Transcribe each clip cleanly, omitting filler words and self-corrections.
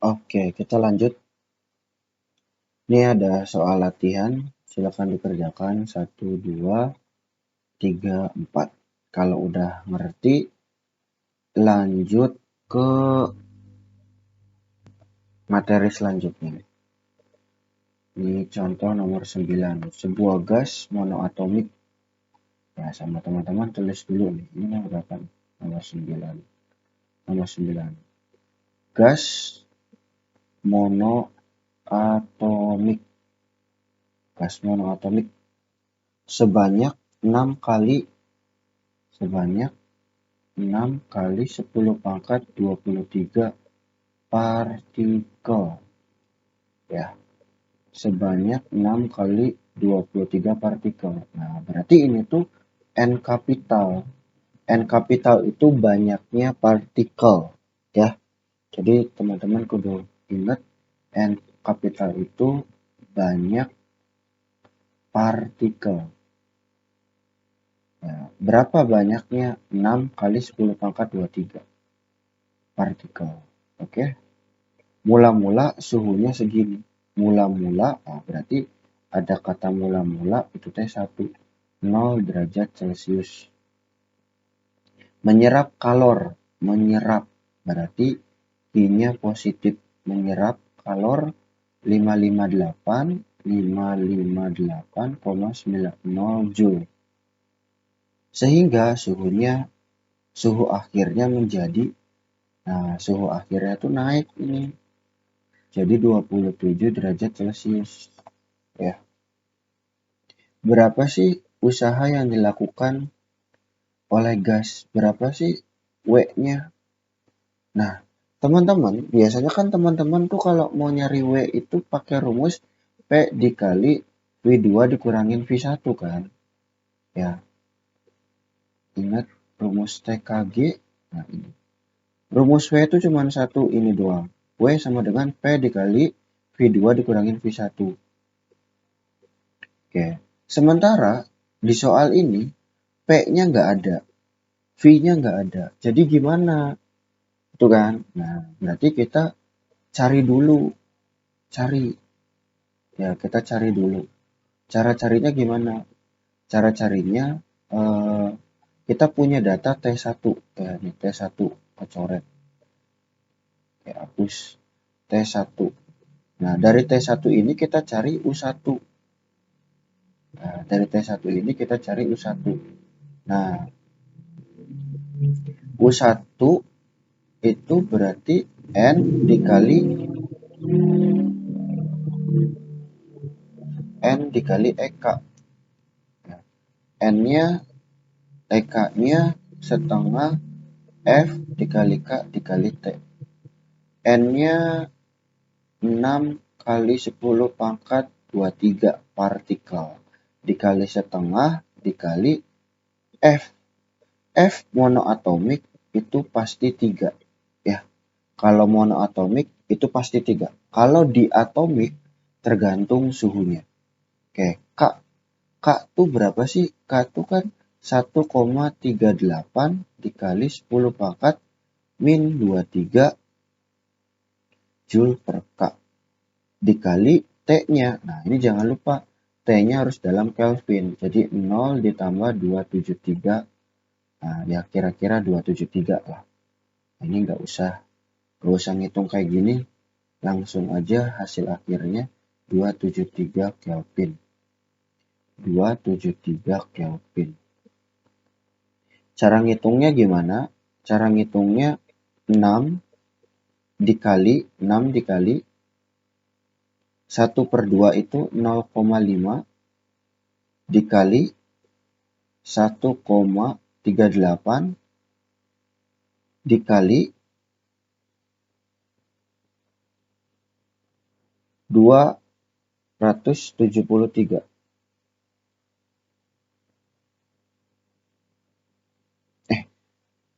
Oke, kita lanjut. Ini ada soal latihan, silakan dikerjakan 1, 2, 3, 4. Kalau udah ngerti, lanjut ke materi selanjutnya. Ini contoh nomor 9, sebuah gas monoatomik. Ya, sama teman-teman tulis dulu nih. Ini nomor berapa? Nomor 9. Nomor 9. Gas monoatomik. Gas monoatomik sebanyak 6 kali 10 pangkat 23 partikel. Ya, sebanyak 6 kali 23 partikel. Nah, berarti ini tuh N kapital. N kapital itu banyaknya partikel, ya. Jadi teman-teman kudu ingat N kapital itu banyak partikel. Nah, berapa banyaknya? 6 kali 10 pangkat 23 partikel. Oke. Mula-mula suhunya segini. Mula-mula, berarti ada kata mula-mula itu T1. 0 derajat Celcius. Menyerap kalor. Menyerap. Berarti I-nya positif. Menyerap kalor 558,90 Joule. Sehingga suhu akhirnya menjadi, suhu akhirnya tuh naik ini. Jadi 27 derajat Celcius. Ya. Berapa sih usaha yang dilakukan oleh gas? Berapa sih W-nya? Nah, teman-teman, biasanya kan teman-teman tuh kalau mau nyari W itu pakai rumus P dikali V2 dikurangin V1 kan? Ya. Ingat rumus TKG? Nah, ini. Rumus W itu cuma satu ini doang. W sama dengan P dikali V2 dikurangin V1. Oke. Sementara di soal ini P-nya nggak ada. V-nya nggak ada. Jadi gimana? Itu kan? Nah, berarti kita cari dulu. Ya, kita cari dulu. Cara carinya gimana? Cara carinya kita punya data T1. Ya, ini T1 kecoret. Oke, hapus T1. Nah, dari T1 ini kita cari U1. Nah, dari T1 ini kita cari U1. Nah, U1 itu berarti N dikali EK. Nah, N-nya, EK-nya setengah F dikali K dikali T. N-nya 6 kali 10 pangkat 23 partikel. Dikali setengah dikali F. F monoatomik itu pasti 3. Ya, kalau monoatomik itu pasti 3. Kalau diatomik tergantung suhunya. Oke, K tuh berapa sih? K tuh kan 1,38 dikali 10 pangkat min 23 Joule per K. Dikali T-nya. Nah, ini jangan lupa T-nya harus dalam Kelvin. Jadi 0 ditambah 273. Nah, ya kira-kira 273 lah. Ini nggak usah ngitung kayak gini. Langsung aja hasil akhirnya 273 Kelvin. 273 Kelvin. Cara ngitungnya gimana? Cara ngitungnya 6 dikali 1/2 itu 0,5 dikali 1,38 dikali 273.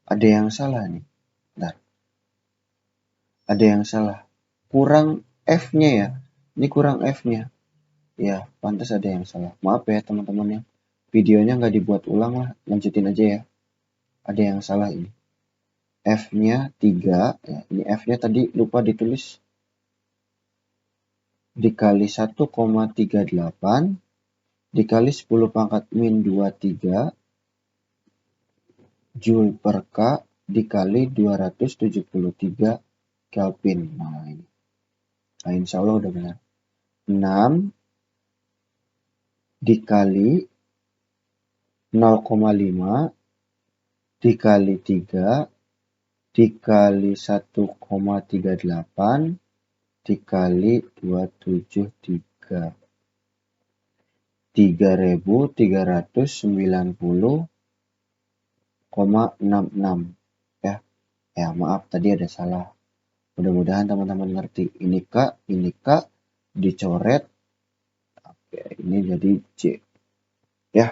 Ada yang salah nih. Bentar. Ada yang salah. Kurang F-nya ya. Ini kurang F-nya. Ya, pantas ada yang salah. Maaf ya teman-teman ya. Videonya nggak dibuat ulang lah. Lanjutin aja ya. Ada yang salah ini. F-nya 3. Ya, ini F-nya tadi lupa ditulis. dikali 1,38 dikali 10 pangkat min 23 Joule per K dikali 273 Kelvin. Nah, ini. Nah, insya Allah udah benar. 6 dikali 0,5 dikali 3 dikali 1,38 dikali 273. 3.390,66 ya. Ya, maaf tadi ada salah. Mudah-mudahan teman-teman ngerti. Ini K dicoret. Oke, ini jadi C. Ya.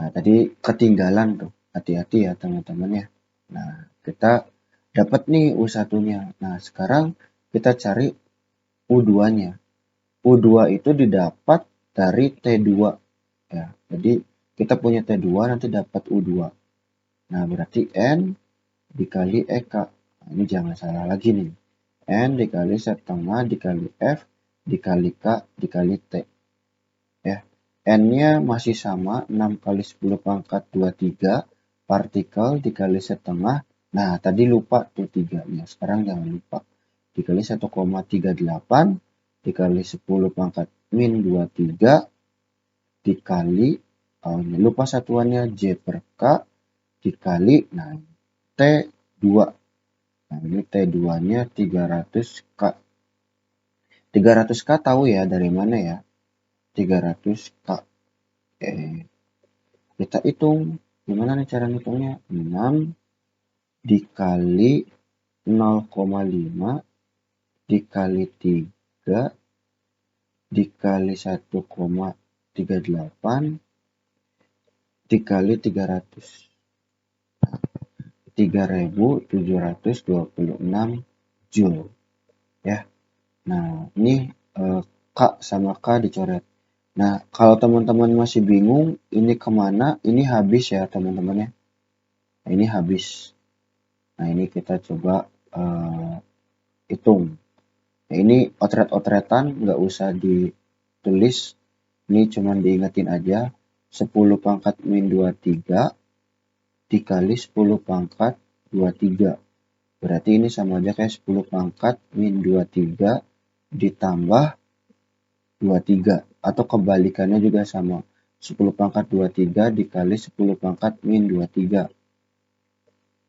Nah, tadi ketinggalan tuh. Hati-hati ya teman-teman ya. Nah, kita dapat nih U1-nya. Nah, sekarang kita cari U2-nya. U2 itu didapat dari T2 ya. Jadi kita punya T2 nanti dapat U2. Nah, berarti N dikali EK. Nah, ini jangan salah lagi nih. N dikali setengah dikali F dikali K dikali T. Ya. N-nya masih sama 6 kali 10 pangkat 23 partikel dikali setengah. Nah, tadi lupa tuh 3-nya. Sekarang jangan lupa. Dikali 1,38 dikali 10 pangkat min 23 dikali, ini lupa satuannya, J per K dikali, nah T2. Nah, ini T2-nya 300K. 300K tahu ya dari mana ya? 300K. Kita hitung. Gimana nih cara hitungnya? 6 dikali 0,5 dikali 3 dikali 1,38 dikali 300. 3.726 Joule ya. Nah, ini K sama K dicoret. Nah, kalau teman-teman masih bingung ini kemana, ini habis ya teman-teman ya. Nah, ini habis. Nah, ini kita coba hitung. Nah, ini otret-otretan nggak usah ditulis. Ini cuma diingetin aja. 10 pangkat min 23 dikali 10 pangkat 23. Berarti ini sama aja kayak 10 pangkat min 23 ditambah 23. Atau kebalikannya juga sama. 10 pangkat 23 dikali 10 pangkat min 23.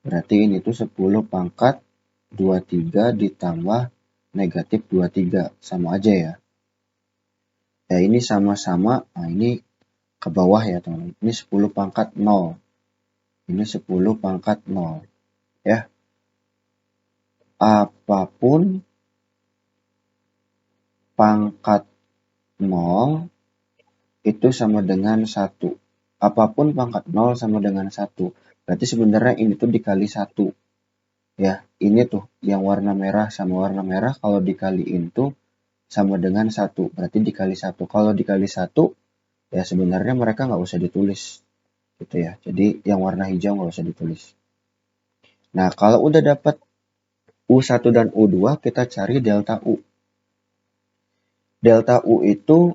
Berarti ini tuh 10 pangkat 23 ditambah negatif 23. Sama aja ya. Ya ini sama-sama. Nah ini ke bawah ya teman-teman. Ini 10 pangkat 0. Ini 10 pangkat 0. Ya. Apapun pangkat 0 itu sama dengan 1. Apapun pangkat 0 sama dengan 1. Berarti sebenarnya ini tuh dikali 1. Ya, ini tuh yang warna merah sama warna merah kalau dikaliin tuh sama dengan 1. Berarti dikali 1. Kalau dikali 1, ya sebenarnya mereka nggak usah ditulis. Gitu ya. Jadi yang warna hijau nggak usah ditulis. Nah, kalau udah dapat U1 dan U2, kita cari delta U. Delta U itu,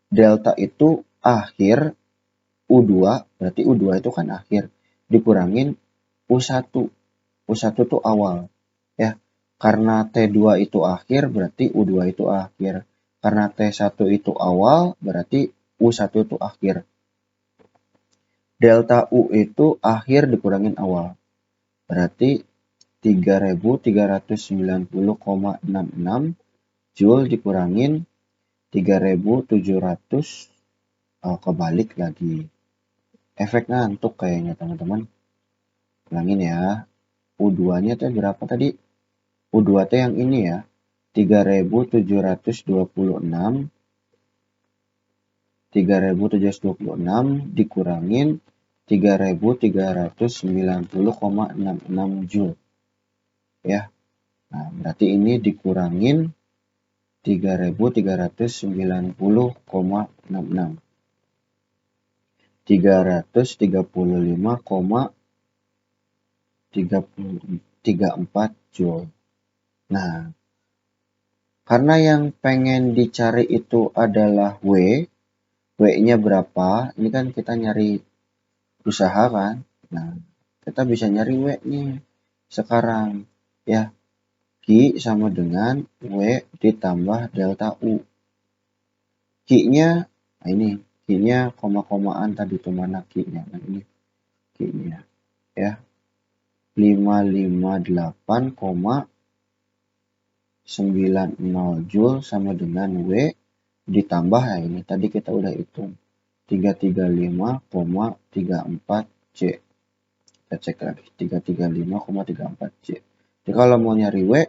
delta itu akhir U2, berarti U2 itu kan akhir, dikurangin U1. U1 itu awal. Ya, karena T2 itu akhir, berarti U2 itu akhir. Karena T1 itu awal, berarti U1 itu akhir. Delta U itu akhir dikurangin awal. Berarti 3.390,66 Joule dikurangin 3.700, kebalik lagi. Efek ngantuk kayaknya teman-teman. Ulangin ya. U2-nya tuh berapa tadi? U2 tuh yang ini ya. 3.726 dikurangin 3.390,66 Joule. Ya. Nah, berarti ini dikurangin 3.390,66. 335,34 Joule. Nah, Karena yang pengen dicari itu adalah W-nya berapa, ini kan kita nyari usaha kan. Nah, kita bisa nyari W nih sekarang ya. Q sama dengan W ditambah delta U. Q-nya, nah ini Q-nya koma-komaan tadi tuh, mana Q-nya? Nah ini Q-nya ya. 558,90 Joule sama dengan W ditambah ya ini tadi kita udah hitung 335,34 C. Kita cek lagi 335,34 C. Jadi kalau mau nyari W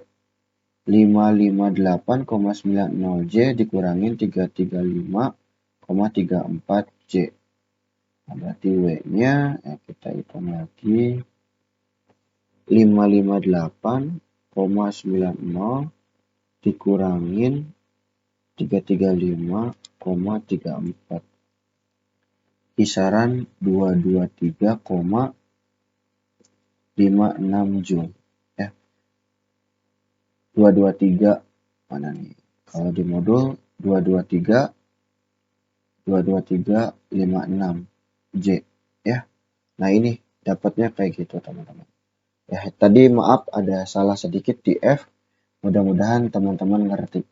558,90 J dikurangin 335,34 J. Nah, berarti W-nya kita hitung lagi 558,90 dikurangin 335,34, kisaran 223,56 Joule ya. 223 mana nih, kalau di modul 223,56 J ya. Nah ini dapatnya kayak gitu teman-teman ya. Tadi maaf ada salah sedikit di F, mudah-mudahan teman-teman ngerti.